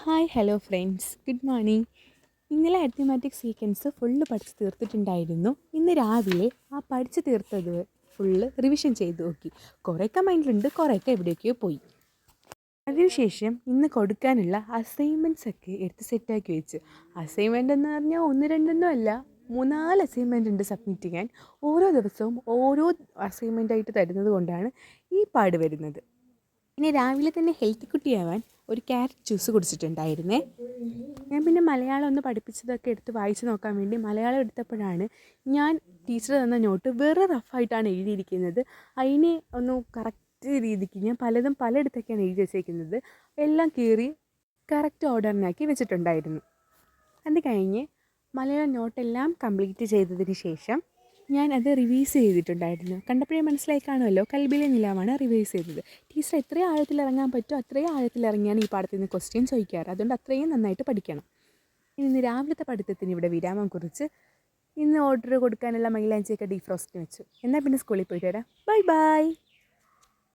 Hi hello friends good morning. ഇന്നലെ arithmetic sequence full പഠിച്ച് തീർത്തിട്ടുണ്ടായിരുന്നു. ഇന്ന് രാവിലെ ആ പഠിച്ച് തീർത്തത് ഫുള്ള് റിവിഷൻ ചെയ്ത് നോക്കി. കുറേയൊക്കെ മൈൻഡിലുണ്ട്, കുറേയൊക്കെ എവിടെയൊക്കെയോ പോയി. അതിനുശേഷം ഇന്ന് കൊടുക്കാനുള്ള അസൈൻമെൻറ്റ്സ് ഒക്കെ എടുത്ത് സെറ്റാക്കി വെച്ച്. അസൈൻമെൻ്റ് എന്ന് പറഞ്ഞാൽ ഒന്ന് രണ്ടൊന്നും അല്ല, 3-4 അസൈൻമെൻ്റ് ഉണ്ട് സബ്മിറ്റ് ചെയ്യാൻ. ഓരോ ദിവസവും ഓരോ അസൈൻമെൻ്റായിട്ട് തരുന്നത് കൊണ്ടാണ് ഈ പാട് വരുന്നത്. ഇനി രാവിലെ തന്നെ ഹെൽത്തി കുട്ടിയാവാൻ ഒരു ക്യാരറ്റ് ജ്യൂസ് കുടിച്ചിട്ടുണ്ടായിരുന്നേ. ഞാൻ പിന്നെ മലയാളം ഒന്ന് പഠിപ്പിച്ചതൊക്കെ എടുത്ത് വായിച്ച് നോക്കാൻ വേണ്ടി മലയാളം എടുത്തപ്പോഴാണ് ഞാൻ ടീച്ചർ തന്ന നോട്ട് വേറെ റഫായിട്ടാണ് എഴുതിയിരിക്കുന്നത്. അതിനെ ഒന്ന് കറക്റ്റ് രീതിക്ക് ഞാൻ പലതും പലയിടത്തൊക്കെയാണ് എഴുതി വെച്ചേക്കുന്നത്. എല്ലാം കീറി കറക്റ്റ് ഓർഡറിനാക്കി വെച്ചിട്ടുണ്ടായിരുന്നു. അത് കഴിഞ്ഞ് മലയാളം നോട്ടെല്ലാം കംപ്ലീറ്റ് ചെയ്തതിന് ശേഷം ഞാൻ അത് റിവൈസ് ചെയ്തിട്ടുണ്ടായിരുന്നു. കണ്ടപ്പോഴേ മനസ്സിലായി കാണുമല്ലോ, കൽബിലെ നിലാവാണ് റിവൈസ് ചെയ്തത്. ടീച്ചർ എത്രയും ആഴത്തിലിറങ്ങാൻ പറ്റുമോ അത്രയും ആഴത്തിലിറങ്ങിയാണ് ഈ പാഠത്തിൽ നിന്ന് ക്വസ്റ്റ്യൻ ചോദിക്കാറ്. അതുകൊണ്ട് അത്രയും നന്നായിട്ട് പഠിക്കണം. ഇന്ന് രാവിലത്തെ പഠിത്തത്തിന് ഇവിടെ വിരാമം കുറിച്ച് ഇന്ന് ഓർഡർ കൊടുക്കാനുള്ള മൈലാഞ്ചിയൊക്കെ ഡീഫ്രോസ്റ്റിന് വെച്ചു. എന്നാൽ പിന്നെ സ്കൂളിൽ പോയിട്ട് വരാം. Bye bye.